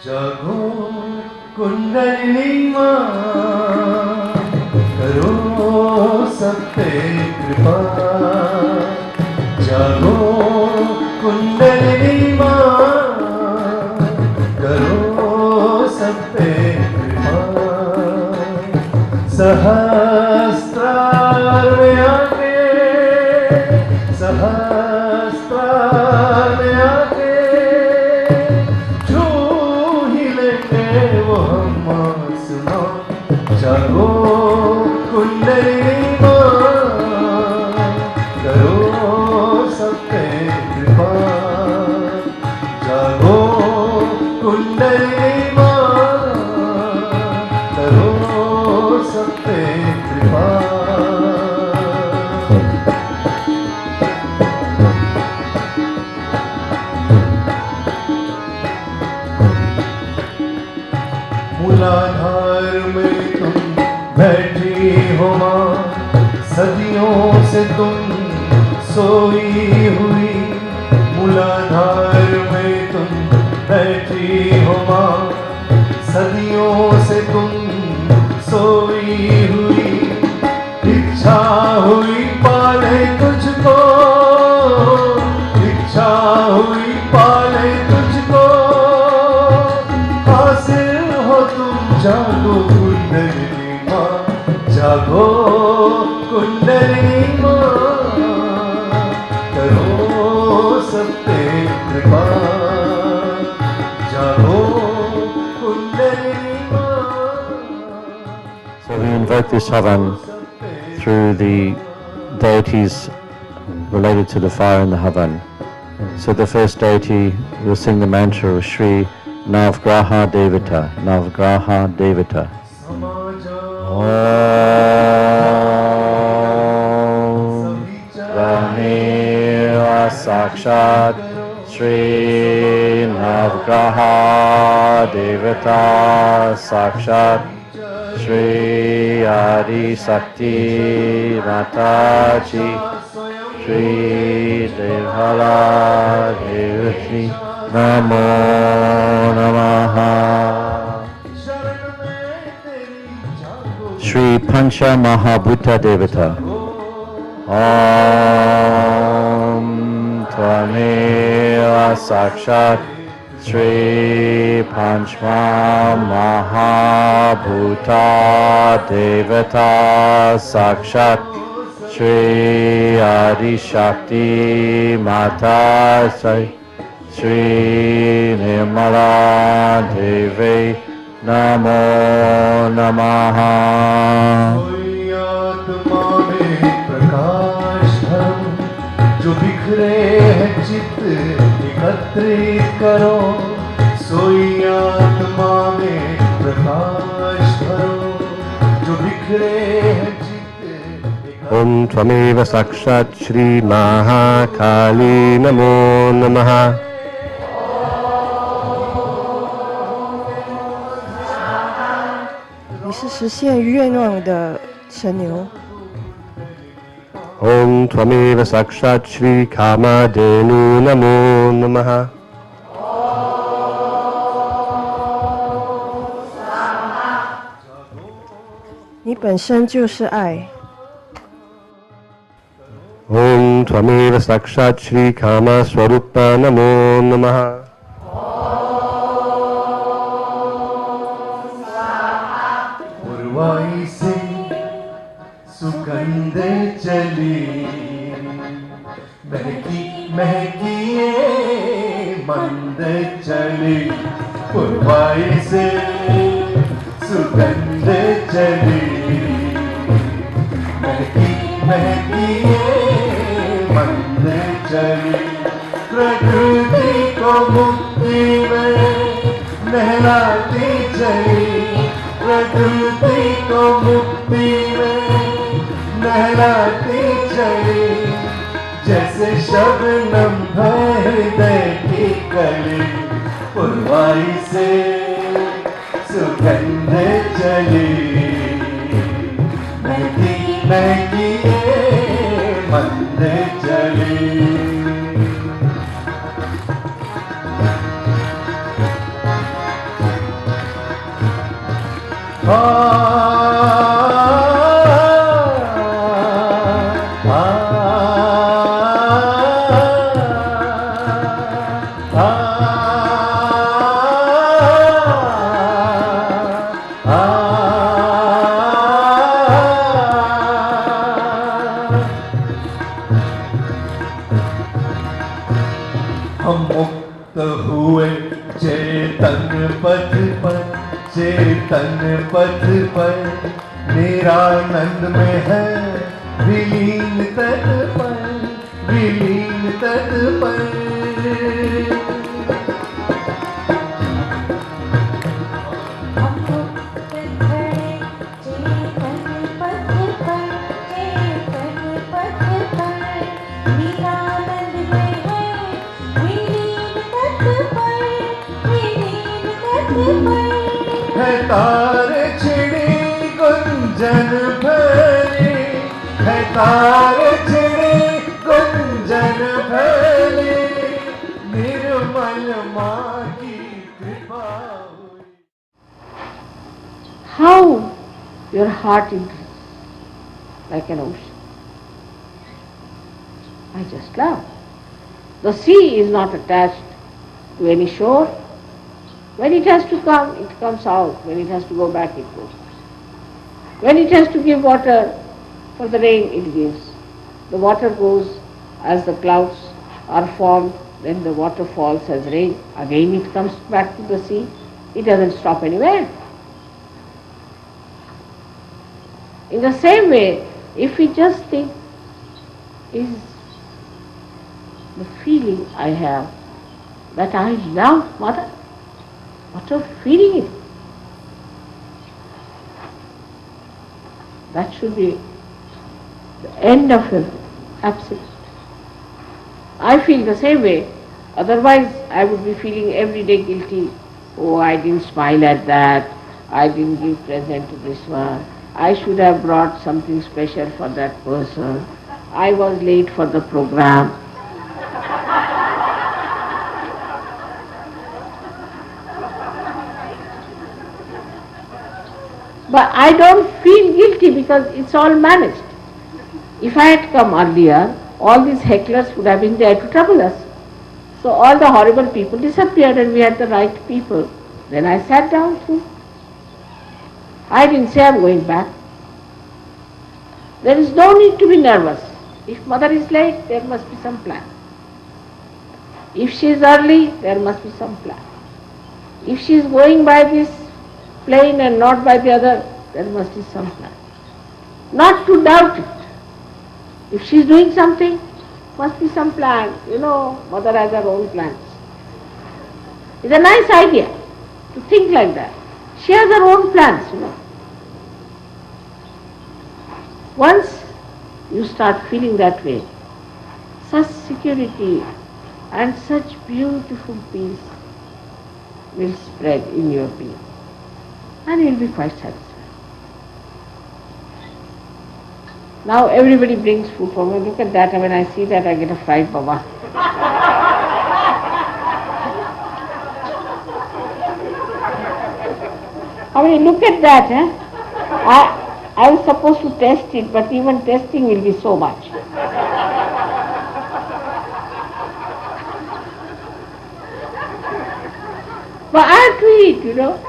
जागो कुंडलिनी माँ, करो सब पे कृपा। जागो कुंडलिनी माँ, करो सब पे कृपा। सहस्त्रार में आके, सहस्त्रार में आके छू ही लेंगे वो हम आसमां। जागो कुंडलिनी माँ, करो सब पे कृपा। जागो कुंडलिनी माँ, करो सब पे कृपा। मूलाधार में तुम बैठी हो माँ, सदियों से तुम सोई हुई। मूलाधार में तुम बैठी हो माँ, सदियों से तुम सोई हुई। इच्छा हुई पाले तुझको, इच्छा हुई पाले तुझको। हासिल हो तुम जागो कुंडलिनी माँ, जागो कुंडलिनी माँ, करो सब पे कृपा। जागो कुंडलिनी माँ। So we invoke this havan through the deities related to the fire in the havan. So the first deity, we'll sing the mantra of Shri Navgraha Devata, Navgraha Devata. Om Rameva Sakshat Shri Navgraha Devata Sakshat Shri Adi Sakti Mataji Shri Devala Devati Namo Namaha. Shri Pancha Mahabhuta Devata. Om Tvameva Sakshat Shri Panchma Mahabhuta Devata Sakshat Shri Adi Shakti Mata Shri Nirmala Devi Namo Namaha. आत्मा में प्रकाश भरो, जो बिखरे हैं चित्त एकत्रित करो। सोई आत्मा में प्रकाश भरो, जो बिखरे हैं चित्त। Om Tvameva Sakshat Shri Mahakali Namo Namaha. Om Tvameva Sakshat Shri Kamadenu Namo Namaha. Om Tvameva Sakshat Shri Kama Swarupa Namo Namaha. पुरवाई से सुगंध चली, महकी महकी ये मंद चली। पुरवाई से सुगंध चली, महकी महकी ये मंद चली। प्रकृति को मुक्ति में नहलाती चली, प्रकृति को मुक्ति में नहलाती चली। जैसे शबनम हृदय की कली, पुरवाई से सुगंध चली। महकी महकी ये मंद चली। हम मुक्त हुए चेतन पथ पर, चेतन पथ पर, निरानंद में है विलीन तट पर, विलीन तट पर। हम मुक्त खड़े चेतन पथ पर, चेतन पथ पर, निरानंद में है विलीन तट पर, विलीन तट पर। है तार छिड़ी गुंजन भरी, है तार छिड़ी गुंजन भरी, निर्मल माँ की कृपा हुई। How your heart increases like an ocean. I just love. The sea is not attached to any shore. When it has to come, it comes out. When it has to go back, it goes back. When it has to give water for the rain, it gives. The water goes as the clouds are formed, then the water falls as rain. Again it comes back to the sea. It doesn't stop anywhere. In the same way, if we just think, is the feeling I have that I love Mother, what a feeling it is. That should be the end of it, absolute. I feel the same way, otherwise I would be feeling every day guilty. Oh, I didn't smile at that, I didn't give present to this one, I should have brought something special for that person, I was late for the program. But I don't feel guilty because it's all managed. If I had come earlier, all these hecklers would have been there to trouble us. So all the horrible people disappeared and we had the right people. Then I sat down too. I didn't say I'm going back. There is no need to be nervous. If Mother is late, there must be some plan. If she is early, there must be some plan. If she is going by this plane and not by the other, there must be some plan. Not to doubt it. If she is doing something, must be some plan. You know, Mother has her own plans. It's a nice idea to think like that. She has her own plans, you know. Once you start feeling that way, such security and such beautiful peace will spread in your being. And you will be quite satisfied. Now everybody brings food for me. Look at that. When I see that, I get a fright, Baba. I mean, look at that. I was supposed to test it, but even testing will be so much. But I have to eat, you know.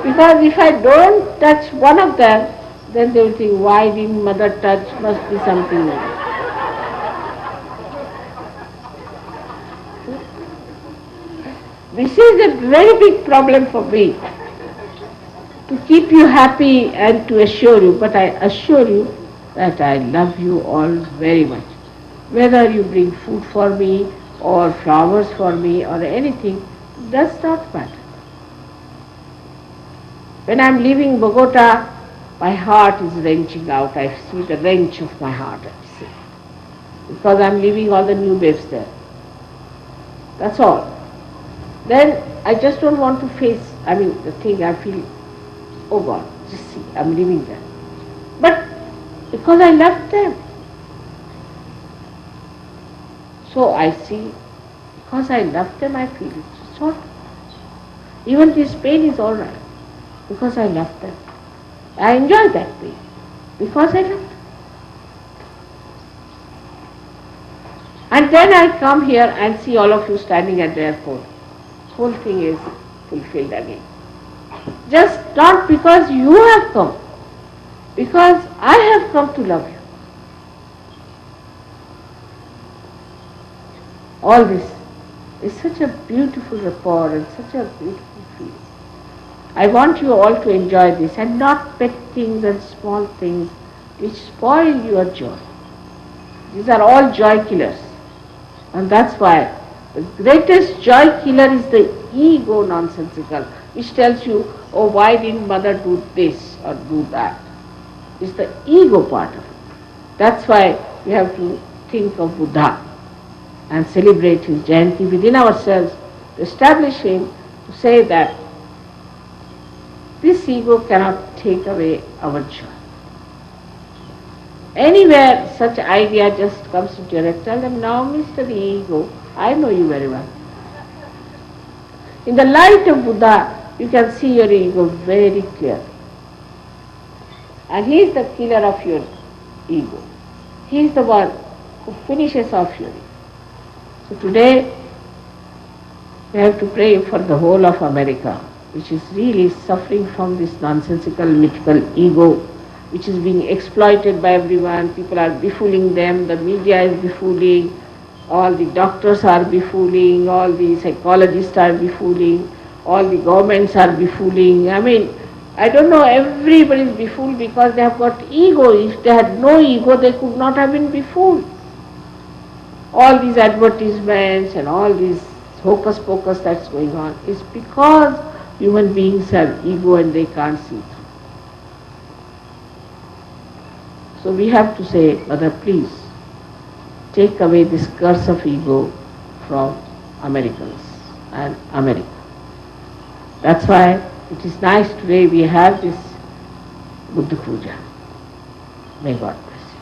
Because if I don't touch one of them, then they will think, why didn't Mother touch? Must be something. This is a very big problem for me, to keep you happy and to assure you, but I assure you that I love you all very much. Whether you bring food for me or flowers for me or anything, does not matter. When I am leaving Bogota, my heart is wrenching out. I see the wrench of my heart, I see. Because I am leaving all the new babes there. That's all. Then I just don't want to face, the thing, I feel, oh God, just see, I am leaving them. But because I love them. So I see, because I love them, I feel it's all. Even this pain is all right, because I love them. I enjoy that way because I love. And then I come here and see all of you standing at the airport. Whole thing is fulfilled again. Just not because you have come, because I have come to love you. All this is such a beautiful rapport and such a beautiful feeling. I want you all to enjoy this and not pet things and small things which spoil your joy. These are all joy killers. And that's why the greatest joy killer is the ego nonsensical, which tells you, oh, why didn't mother do this or do that? It's the ego part of it. That's why we have to think of Buddha and celebrate his Jayanti within ourselves, to establish him, to say that this ego cannot take away our joy. Anywhere such idea just comes into your head, tell them, now Mr. Ego, I know you very well. In the light of Buddha, you can see your ego very clearly. And he is the killer of your ego. He is the one who finishes off your ego. So today, we have to pray for the whole of America, which is really suffering from this nonsensical, mythical ego, which is being exploited by everyone. People are befooling them, the media is befooling, all the doctors are befooling, all the psychologists are befooling, all the governments are befooling. I mean, I don't know, everybody is befooled because they have got ego. If they had no ego, they could not have been befooled. All these advertisements and all this hocus pocus that's going on is because human beings have ego and they can't see through. So we have to say, Mother, please take away this curse of ego from Americans and America. That's why it is nice today we have this Buddha Puja. May God bless you.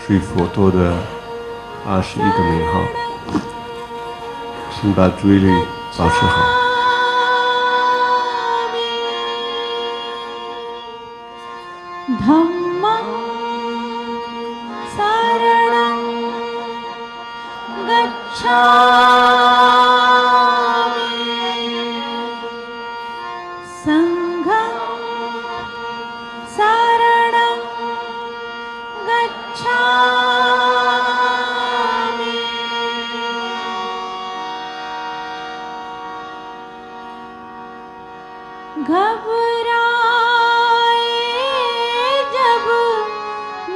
是佛陀的21个名号，请把注意力保持好。 धम्मं शरणं गच्छामि संघं शरणं गच्छामि घबराए जब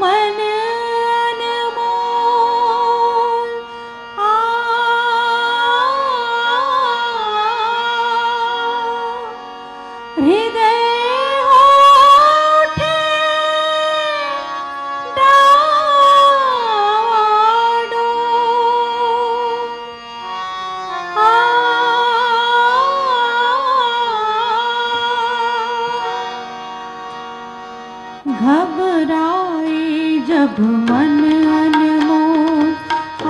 मन अनमोल हृदय होठे घबराए जब मन अनमोल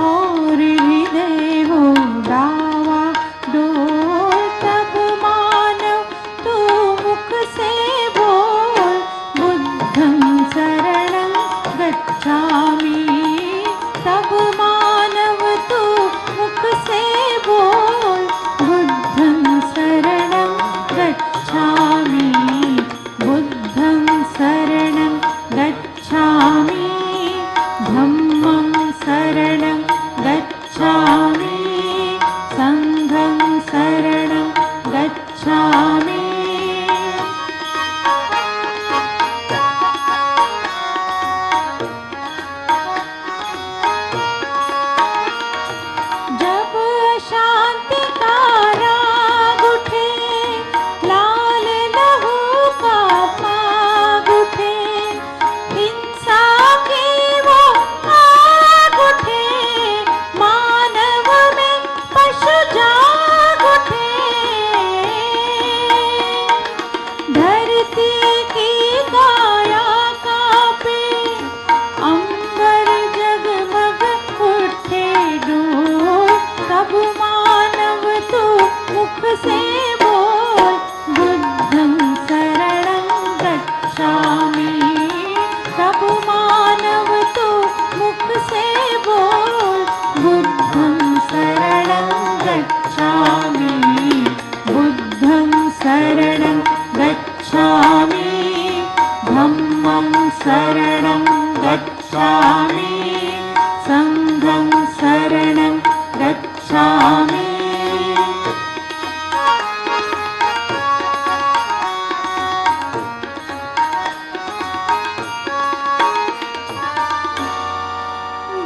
और हृदय हो डावा डोल तब मानव तू मुख से बोल बुद्धं शरणं गच्छामि तब मानव तू मुख से बोल बुद्धं शरणं गच्छामि बुद्धं शरणं गच्छामि धम्मं शरणं गच्छामि संघं शरणं गच्छामि जब शांति का राग उठे लाल लहू का पाग उठे हिंसा की वो आग उठे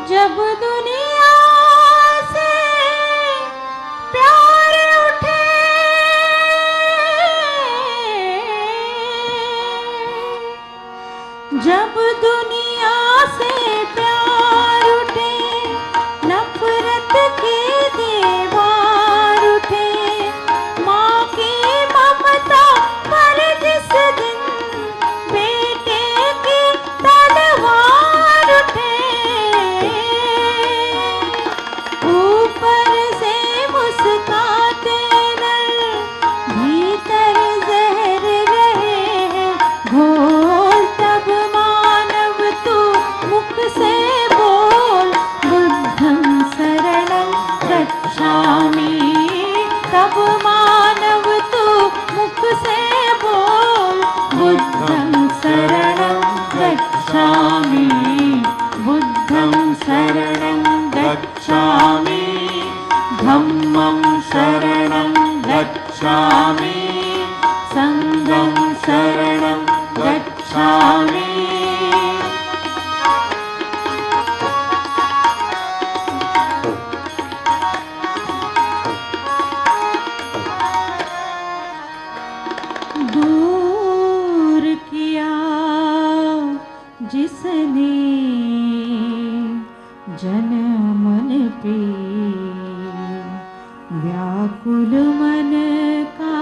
जब दुनिया से प्यार उठे, जब दुनिया से प्यार उठे, नफरत के दीवार उठे, माँ की ममता पर जिस दिन बेटे की तलवार उठे, ऊपर से मुस्काते नर, भीतर जहर रहे हैं घोल, तब मानव तू मुख से बोल, बुद्धं शरणं गच्छामि, तब मानव तू मुख से बोल, बुद्धं शरणं गच्छामि, बुद्धं शरणं गच्छामि, धम्मं शरणं गच्छामि, संघं शरणं गच्छामि। दूर किया जिसने जन मन पे, व्याकुल मन का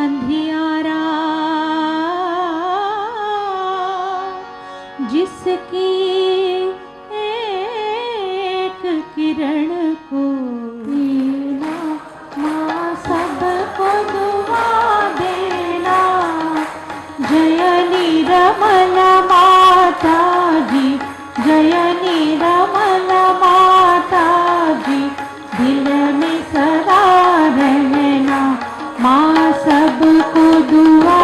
अंधियारा, जिसकी एक किरण को देना, माँ सबको दुआ देना, जय निरमल माता जी, जय निरमल माता जी, दिल में सदा रहना, माँ सबको दुआ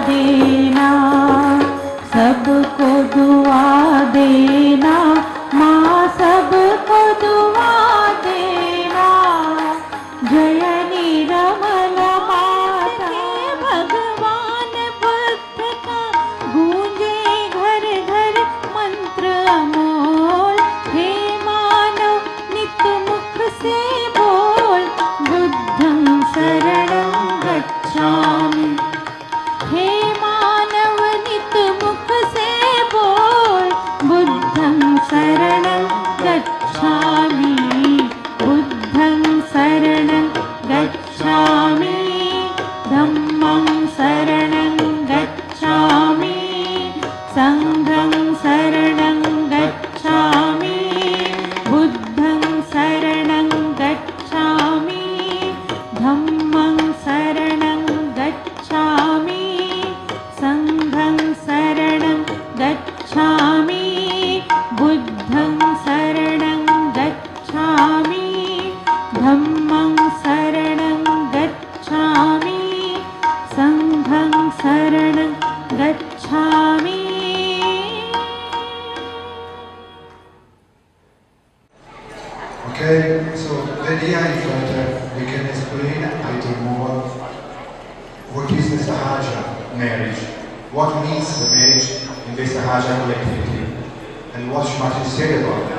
देना, सबको दुआ देना, माँ सबको दुआ देना, जय निरमल माता। भगवान बुद्ध का गूंजे घर घर मंत्र अमोल, हे मानव नित मुख से बोल, बुद्धं शरणं गच्छामि, हे मानव नित मुख से बोल, बुद्धं शरणं गच्छामि, बुद्धं शरणं गच्छामि, धम्मं शरणं गच्छामि, संघं शरणं गच्छामि, बुद्धं शरणं गच्छामि, धम्मं शरणं गच्छामि, संघं शरणं गच्छामि, बुद्धं शरणं गच्छामि, धम्मं शरणं गच्छामि, संघं शरणं गच्छामि। Okay, so then here further we can explain a little more what is the Sahaja marriage, what means the marriage in the Sahaja collectivity, and what Shrimati said about it.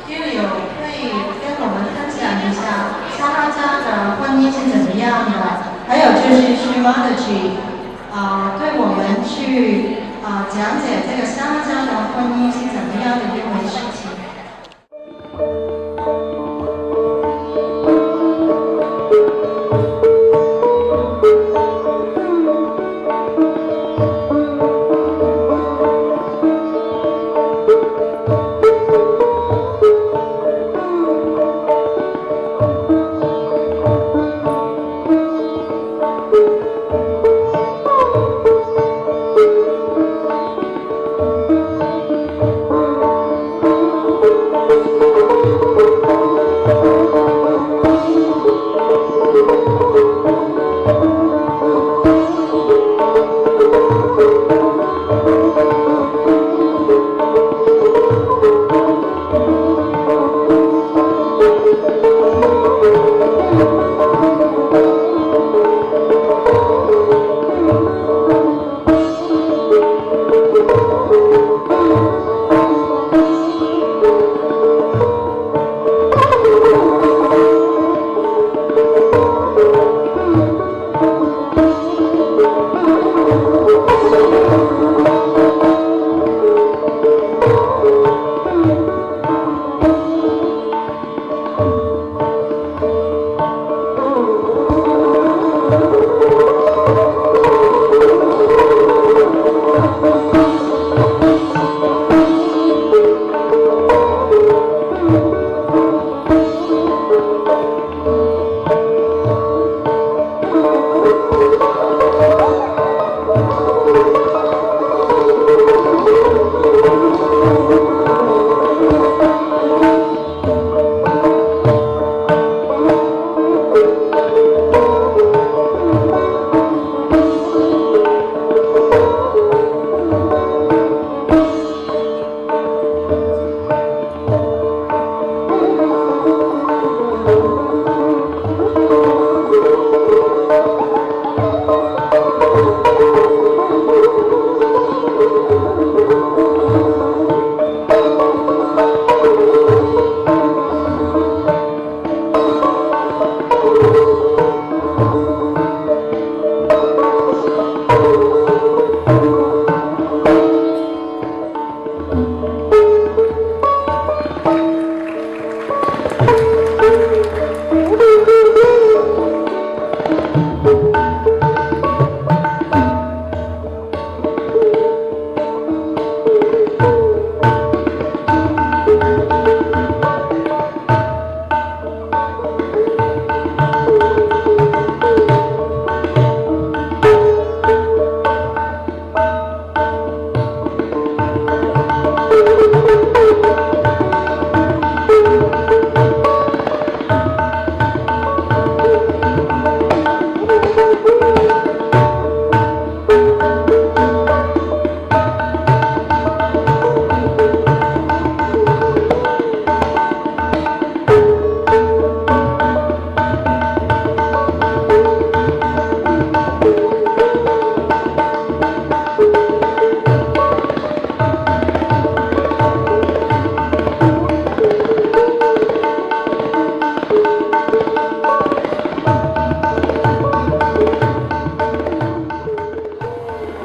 听友可以跟我们分享一下撒哈扎的婚姻是怎么样的，还有就是 Shrimati 对我们去讲解这个撒哈扎的婚姻是怎么样的一回事情。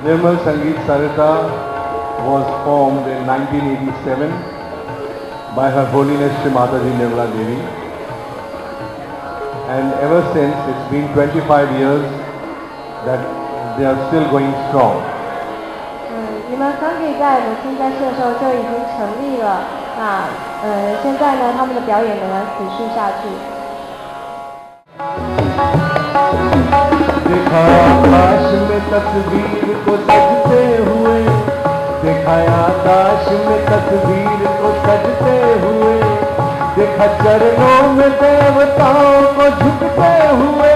Nirmal Sangeet Sarita was formed in 1987 by Her Holiness Shri Mataji Nirmala Devi. And ever since, it's been 25 years that they are still going strong. 你们刚可以在母亲在世的时候就已经成立了，现在呢，他们的表演仍然持续下去。 देखा आकाश में तस्वीर को सजते हुए, देखा आकाश में तस्वीर को सजते हुए, देखा चरणों में देवताओं को झुकते हुए,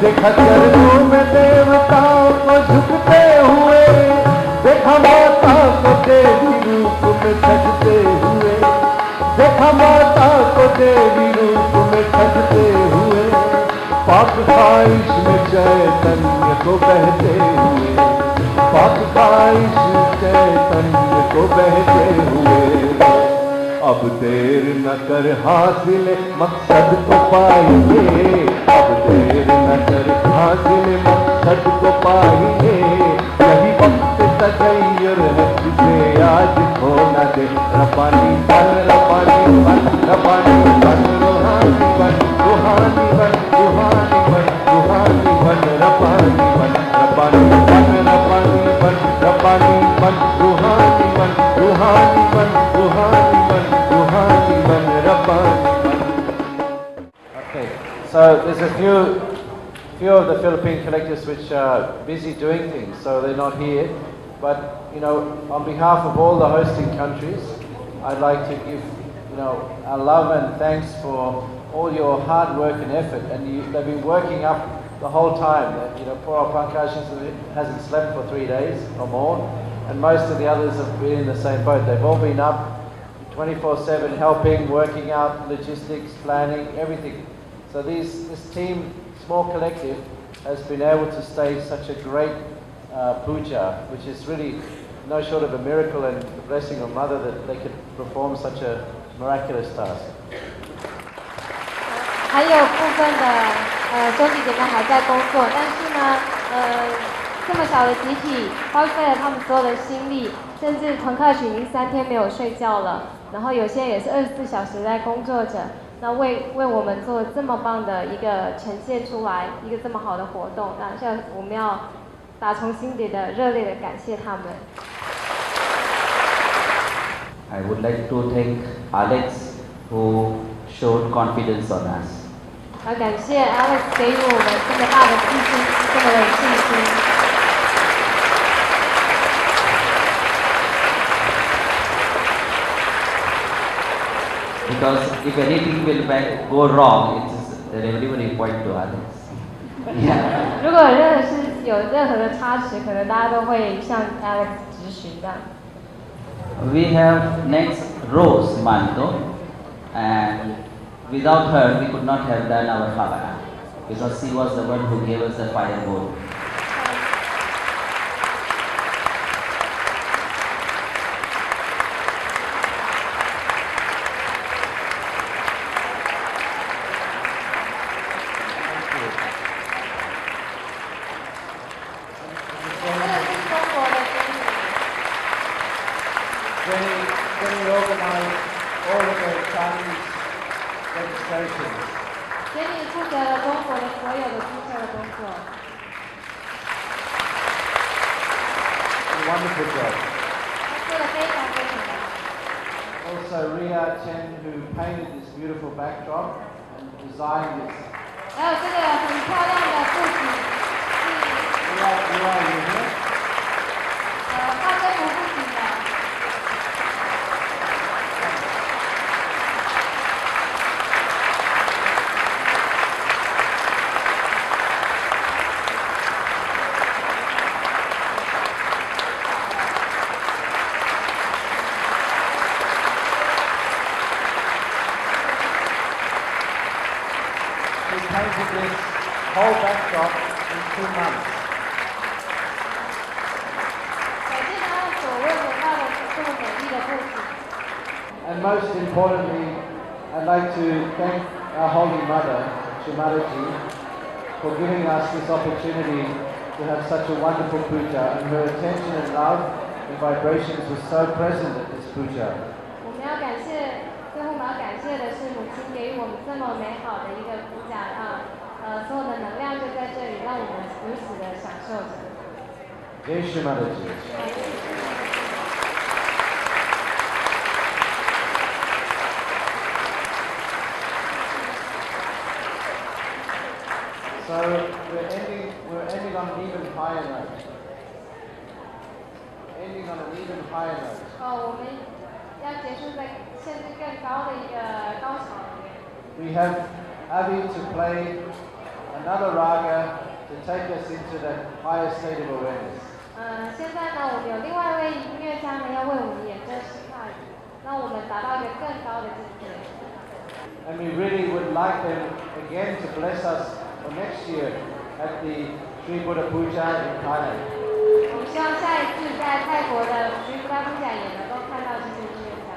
देखा चरणों में देवताओं को झुकते हुए, देखा माता को देवी रूप में सजते हुए, देखा माता को देवी रूप में सजते हुए, पाक ख्वाहिश में चैतन्य को बहते हुए, पाक ख्वाहिश चैतन्य को बहते हुए। अब देर न कर हासिल मकसद को पाएंगे, अब देर न कर हासिल मकसद को पाएंगे, यही वक्त तगैर है जिसे आज खोना दे। रब्बानी बन, रब्बानी बन, रब्बानी बन, रूहानी बन, रूहानी बन, रूहानी बन, रूहानी बन, रब्बानी बन, रब्बानी बन, रब्बानी बन, रब्बानी बन, रूहानी बन, रूहानी बन, रूहानी बन, रूहानी बन, रब्बानी बन। Okay, so there's a few of the Philippine collectives which are busy doing things, so they're not here. But on behalf of all the hosting countries, I'd like to give our love and thanks for all your hard work and effort. And they've been working up the whole time. Poor Pankaj hasn't slept for 3 days or more, and most of the others have been in the same boat. They've all been up 24/7 helping, working out logistics, planning, everything. So this team, small collective, has been able to stage such a great puja, which is really no short of a miracle and the blessing of Mother that they could perform such a miraculous task. 还有部分的兄弟姐妹还在工作，但是呢，这么小的集体花费了他们所有的心力，甚至团课曲已经3天没有睡觉了，然后有些也是24小时在工作着，那为我们做这么棒的一个呈现出来，一个这么好的活动，那现在我们要打从心底的热烈的感谢他们。I would like to thank Alex who showed confidence on us. 要感谢 Alex 给予我们这么大的自信，这么有信心。Because if anything will go wrong, it's everybody point to Alex. Yeah. 如果有任何的差池，可能大家都会向 Alex 指使这样。We have next Rose Manto, and without her we could not have done our Havana, because she was the one who gave us the firewood. Jenny organized all of the Chinese registrations. Jenny 负责了中国的所有的注册的工作。A wonderful job. 她做得非常非常好。Also Ria Chen, who painted this beautiful backdrop and designed this. 还有这个很漂亮的布景Ria, you here? 画这幅布景的。We painted this whole backdrop in 2 months. 感谢他所为我画的这么美丽的布景。And most importantly, I'd like to thank our Holy Mother, Shri Mataji, for giving us this opportunity to have such a wonderful puja, and her attention and love and vibrations were so present at this puja. 我们要感谢，最后我们要感谢的是母亲给予我们这么美好的一个普甲所有的能量就在这里，让我们如此的享受着。Jai Shri Mataji. So we're ending on an even higher note. Ending on an even higher note. 我们要结束在现在更高的一个高潮里面。We have Avi to play another raga to take us into that higher state of awareness. 现在呢，我们有另外一位音乐家呢，要为我们演这诗法语，让我们达到一个更高的境界。And we really would like them again to bless us for next year at the Sri Buddha Puja in Thailand. 我们希望下一次在泰国的Sri Buddha Puja也能够看到这些音乐家。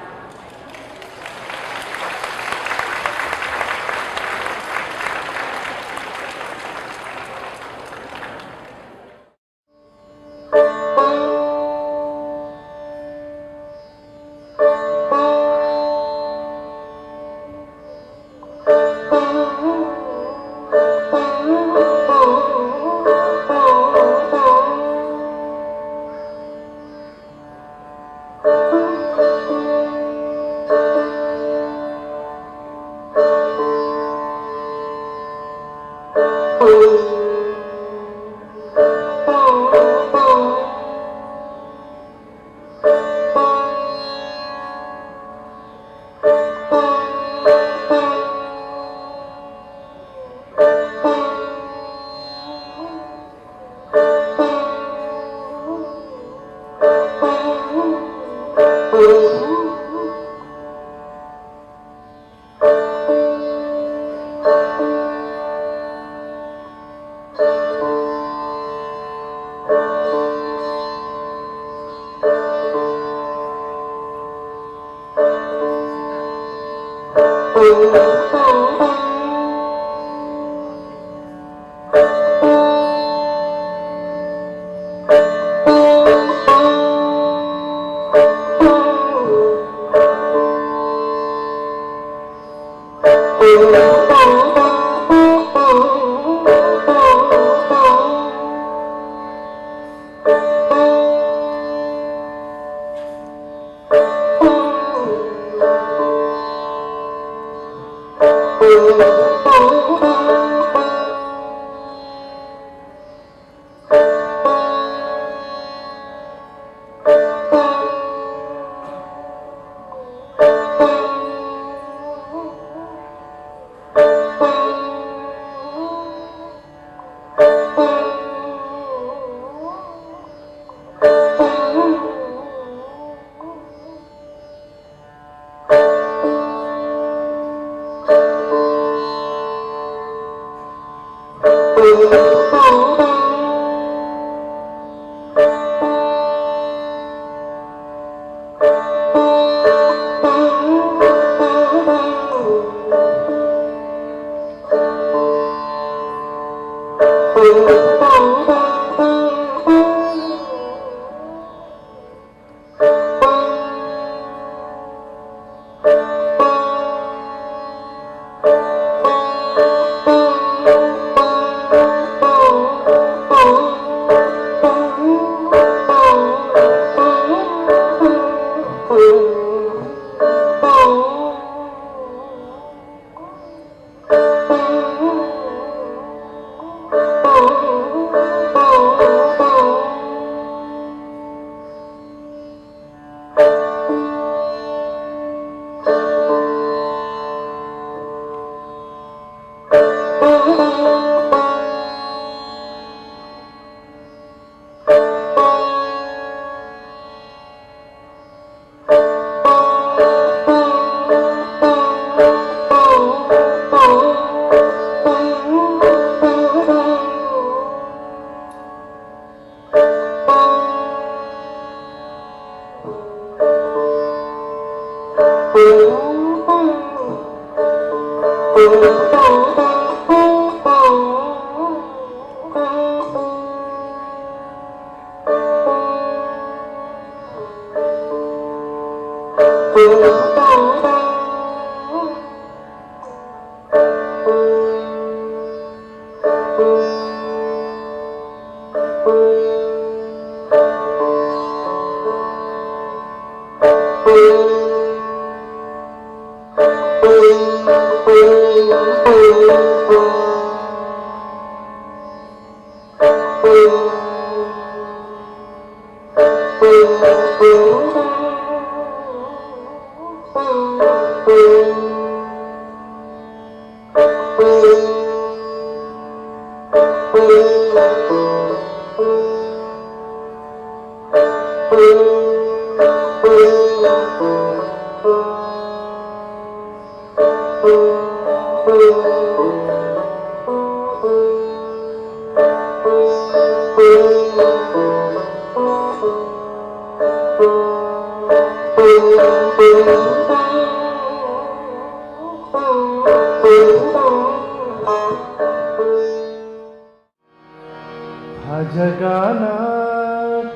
था जगाना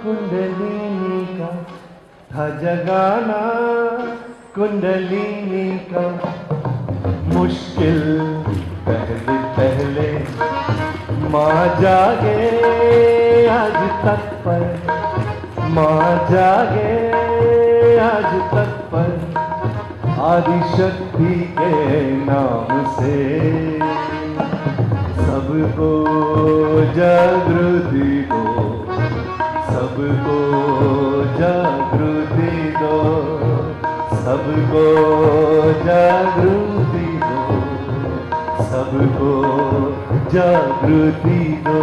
कुंडलिनी का, था जगाना कुंडलिनी का, मुश्किल पहले पहले माँ जागे आज तक पर, माँ जागे आज तक पर, आदिशक्ति के नाम से सबको जागृति दो, सबको जागृति दो, सबको जागृति दो, सबको जागृति दो।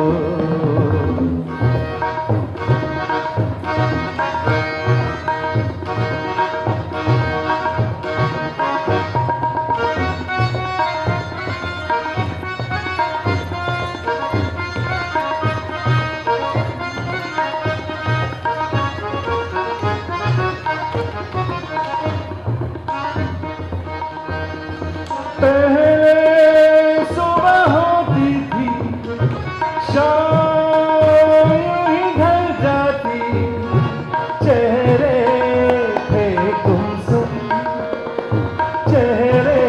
पहले सुबह होती थी, शाम ही ढल जाती, चेहरे थे गुमसुम, चेहरे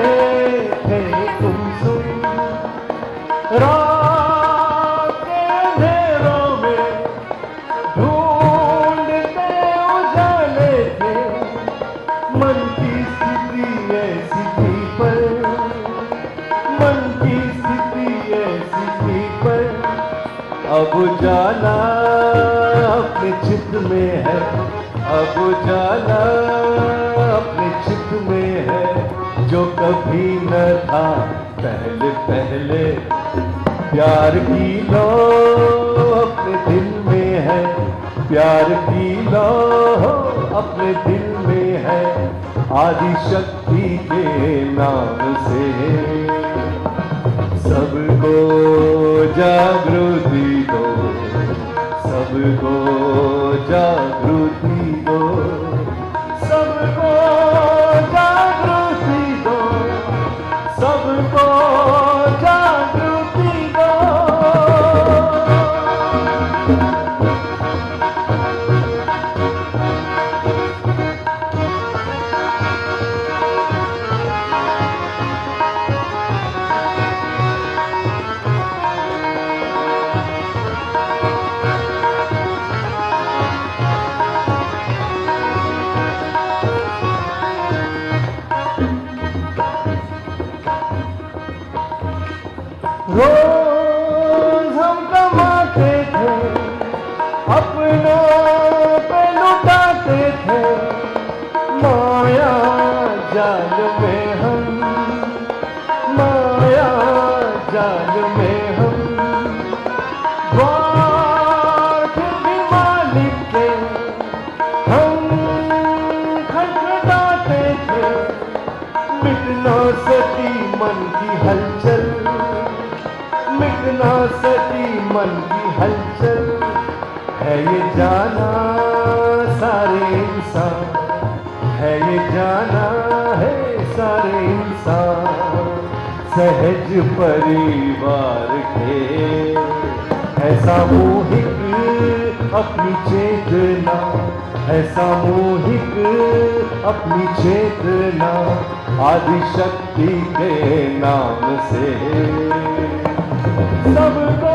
थे गुमसुम, रात के अंधेरों में ढूंढते उजाले थे, मन की स्थिति ऐसी थी पर, मन की स्थिति ऐसी थी पर, अब उजाला अपने चित्त में है, अब उजाला अपने चित्त में है, जो कभी न था पहले पहले, प्यार की लो अपने दिल में है, प्यार की लो अपने दिल में है, आदिशक्ति के नाम से सबको जागृति दो, सबको जागृति दो, सबको जागृति दो, सबको जागृति दो। रोज हम कमाते थे, अपनों पे लुटाते थे, माया जाल में हम, माया जाल में हम, बात भी मालिक के हम खटखटाते थे, मिट न सकी मन की हलचल, मिट न सकी मन की हलचल, है ये जाना सारे इंसान, है ये जाना है सारे इंसान, सहज परिवार के है सामूहिक अपनी चेतना, है सामूहिक अपनी चेतना आदि शक्ति के नाम से। सबको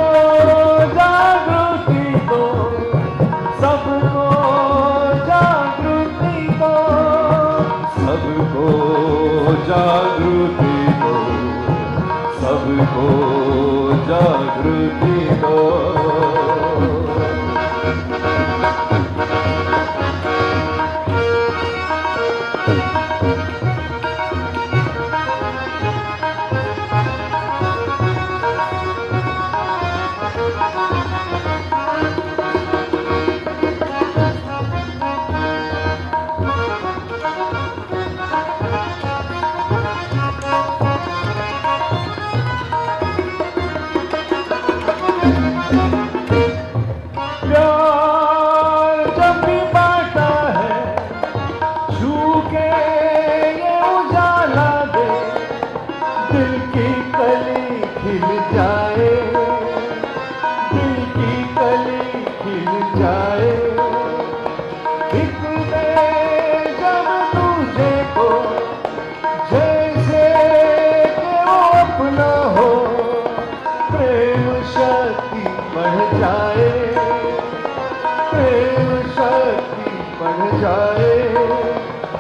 जागृति दो, सबको जागृति दो, सबको जागृति दो, सबको जागृति दो।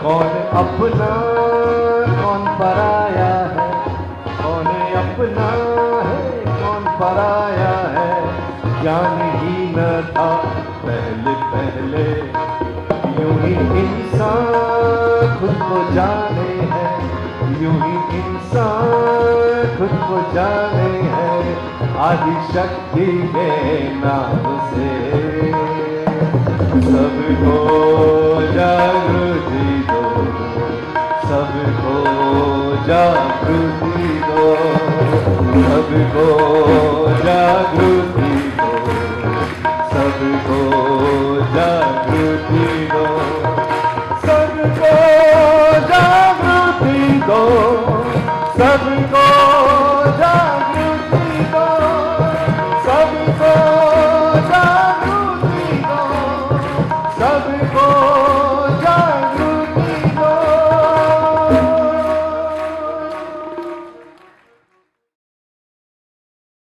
कौन अपना कौन पराया है, कौन अपना है कौन पराया है, ज्ञान ही न था पहले पहले। यूं ही इंसान खुद को जाने है, यूं ही इंसान खुद को जाने है, आदि शक्ति के नाम से। सबको जागृति दो, सबको जागृति दो, सबको जागृति दो, सबको जागृति